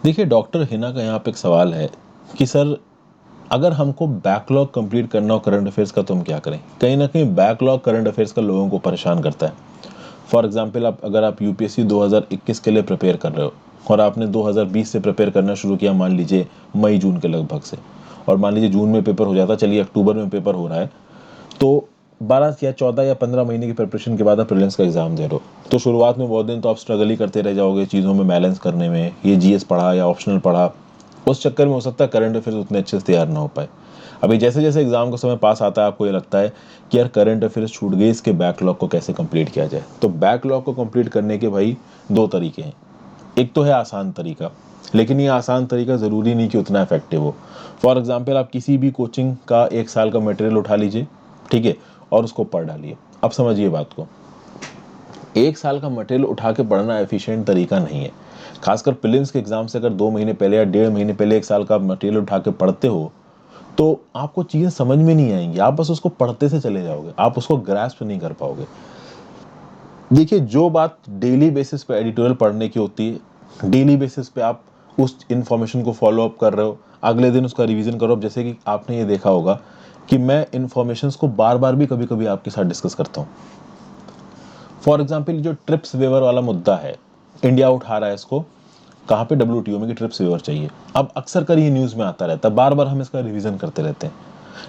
देखिए डॉक्टर हिना का यहाँ पे एक सवाल है कि सर अगर हमको बैकलॉग कंप्लीट करना हो करंट अफेयर्स का तो हम क्या करें। कहीं ना कहीं बैकलॉग करंट अफेयर्स का लोगों को परेशान करता है। फॉर एग्जांपल अगर आप यूपीएससी 2021 के लिए प्रिपेयर कर रहे हो और आपने 2020 से प्रिपेयर करना शुरू किया, मान लीजिए मई जून के लगभग से, और मान लीजिए जून में पेपर हो जाता, चलिए अक्टूबर में पेपर हो रहा है, तो 12 या 14 या 15 महीने की प्रिपरेशन के बाद आप प्रीलिम्स का एग्जाम दे रहे हो। तो शुरुआत में बहुत दिन तो आप स्ट्रगल ही करते रह जाओगे चीज़ों में बैलेंस करने में, ये जीएस पढ़ा या ऑप्शनल पढ़ा, उस चक्कर में हो सकता है करंट अफेयर्स उतने अच्छे से तैयार ना हो पाए। अभी जैसे जैसे एग्जाम का समय पास आता है आपको ये लगता है कि यार करंट अफेयर्स छूट गए, इसके बैकलॉग को कैसे कंप्लीट किया जाए। तो बैकलॉग को कंप्लीट करने के भाई दो तरीके हैं। एक तो है आसान तरीका, लेकिन ये आसान तरीका ज़रूरी नहीं कि उतना इफेक्टिव हो। फॉर एग्जाम्पल आप किसी भी कोचिंग का 1 साल का मटेरियल उठा लीजिए, ठीक है, और उसको पढ़ डालिए। अब समझिए बात को, 1 साल का मटेरियल उठा के पढ़ना एफिशिएंट तरीका नहीं है। खासकर प्रीलिम्स के एग्जाम से अगर 2 महीने पहले या 1.5 महीने पहले 1 साल का मटेरियल उठा के पढ़ते हो तो आपको चीज़ें समझ में नहीं आएंगी, आप बस उसको पढ़ते से चले जाओगे, आप उसको ग्रास्प नहीं कर पाओगे। देखिए जो बात डेली बेसिस पे एडिटोरियल पढ़ने की होती है, डेली बेसिस पे आप उस इंफॉर्मेशन को फॉलो अप कर रहे हो, अगले दिन उसका रिवीजन करो। अब जैसे कि आपने ये देखा होगा कि मैं इंफॉर्मेशंस को बार बार भी कभी कभी आपके साथ डिस्कस करता हूँ। फॉर एग्जाम्पल जो ट्रिप्स वेवर वाला मुद्दा है, इंडिया उठा रहा है इसको, कहाँ पे, डब्ल्यूटीओ में, कि ट्रिप्स वेवर चाहिए। अब अक्सर कर ये न्यूज़ में आता रहता है, बार बार हम इसका रिवीजन करते रहते हैं।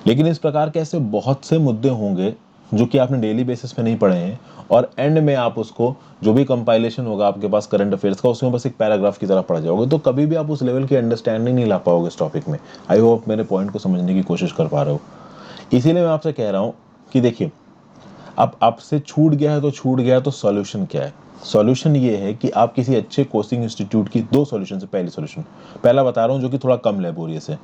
लेकिन इस प्रकार के ऐसे बहुत से मुद्दे होंगे जो कि आपने डेली बेसिस पे नहीं पढ़े हैं, और एंड में आप उसको, जो भी कंपाइलेशन होगा आपके पास करंट अफेयर्स का, उसमें बस एक पैराग्राफ की तरह पढ़ जाओगे, तो कभी भी आप उस लेवल की अंडरस्टैंडिंग नहीं ला पाओगे इस टॉपिक में। आई होप मेरे पॉइंट को समझने की कोशिश कर पा रहे हो। इसीलिए मैं आपसे कह रहा हूँ कि देखिए, अब आपसे छूट गया है तो छूट गया है, तो सॉल्यूशन क्या है। सॉल्यूशन ये है कि आप किसी अच्छे कोचिंग इंस्टीट्यूट की, दो सॉल्यूशन है। पहली सॉल्यूशन, पहला बता रहा हूँ जो कि थोड़ा कम लेबोरियस है।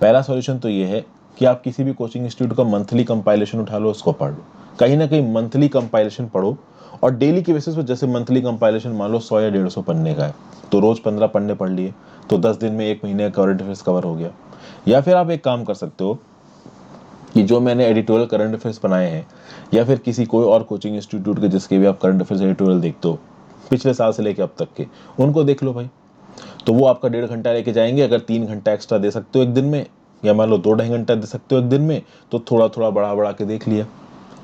पहला सॉल्यूशन तो ये है कि आप किसी भी कोचिंग इंस्टीट्यूट का मंथली कंपाइलेशन उठा लो, उसको पढ़ लो। कहीं ना कहीं मंथली कंपाइलेशन पढ़ो, और डेली के बेसिस पर, जैसे मंथली कंपाइलेशन मान लो 100 या 150 पन्ने का है, तो रोज 15 पन्ने पढ़ लिए, तो 10 दिन में 1 महीने का करंट अफेयर्स कवर हो गया। या फिर आप एक काम कर सकते हो कि जो मैंने एडिटोरियल करंट अफेयर्स बनाए हैं, या फिर किसी कोई और कोचिंग इंस्टीट्यूट के जिसके भी आप करंट अफेयर्स एडिटोरियल देखते हो पिछले साल से लेकर अब तक के, उनको देख लो भाई। तो वो आपका 1.5 घंटा लेके जाएंगे। अगर 3 घंटा एक्स्ट्रा दे सकते हो एक दिन में, या मान लो 2 ढाई घंटा दे सकते हो एक दिन में, तो थोड़ा थोड़ा बढ़ा बढ़ा के देख लिया,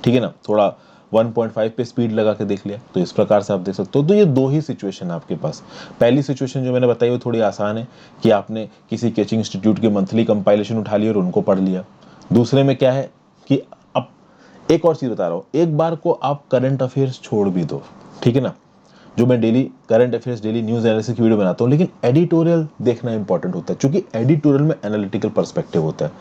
ठीक है ना, थोड़ा 1.5 पे स्पीड लगा के देख लिया। तो इस प्रकार से आप देख सकते हो। तो ये दो ही सिचुएशन है आपके पास। पहली सिचुएशन जो मैंने बताई वो थोड़ी आसान है कि आपने किसी कोचिंग इंस्टीट्यूट के मंथली कंपाइलेशन उठा लिया और उनको पढ़ लिया। दूसरे में क्या है कि अब एक और चीज बता रहा हूँ, एक बार को आप करंट अफेयर्स छोड़ भी दो, ठीक है ना, जो मैं daily current affairs, daily news analysis की वीडियो बनाता हूँ, लेकिन एडिटोरियल देखना इंपॉर्टेंट होता है, क्योंकि एडिटोरियल में एनालिटिकल पर्सपेक्टिव होता है।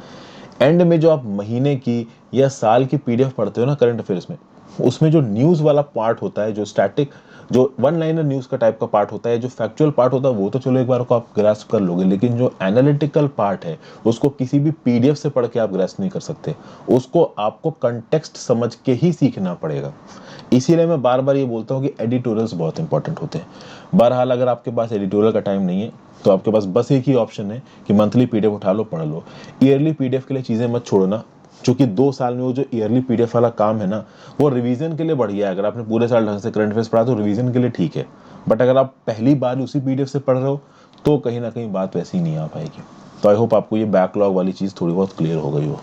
एंड में जो आप महीने की या साल की पीडीएफ पढ़ते हो ना करंट अफेयर्स में, उसमें जो न्यूज वाला पार्ट होता है, जो स्टैटिक, जो वन लाइनर न्यूज का टाइप का पार्ट होता है, जो फैक्चुअल पार्ट होता है, वो तो चलो एक बार को आप ग्रास्प कर लोगे, लेकिन जो एनालिटिकल पार्ट है उसको किसी भी पीडीएफ से पढ़ के आप ग्रास्प नहीं कर सकते। उसको आपको कंटेक्स्ट समझ के ही सीखना पड़ेगा। इसीलिए मैं बार बार ये बोलता हूँ कि एडिटोरियल्स बहुत इंपॉर्टेंट होते हैं। बहरहाल अगर आपके पास एडिटोरियल का टाइम नहीं है तो आपके पास बस एक ही ऑप्शन है कि मंथली पीडीएफ उठा लो, पढ़ लो। ईयरली पीडीएफ के लिए चीज़ें मत छोड़ना, क्योंकि 2 साल में वो जो ईयरली पीडीएफ वाला काम है ना, वो रिवीजन के लिए बढ़िया है। अगर आपने पूरे साल ढंग से करंट अफेयर्स पढ़ा तो रिवीजन के लिए ठीक है, बट अगर आप पहली बार उसी पीडीएफ से पढ़ रहे हो तो कहीं ना कहीं बात वैसी नहीं आ पाएगी। तो आई होप आपको ये बैकलॉग वाली चीज़ थोड़ी बहुत क्लियर हो गई हो।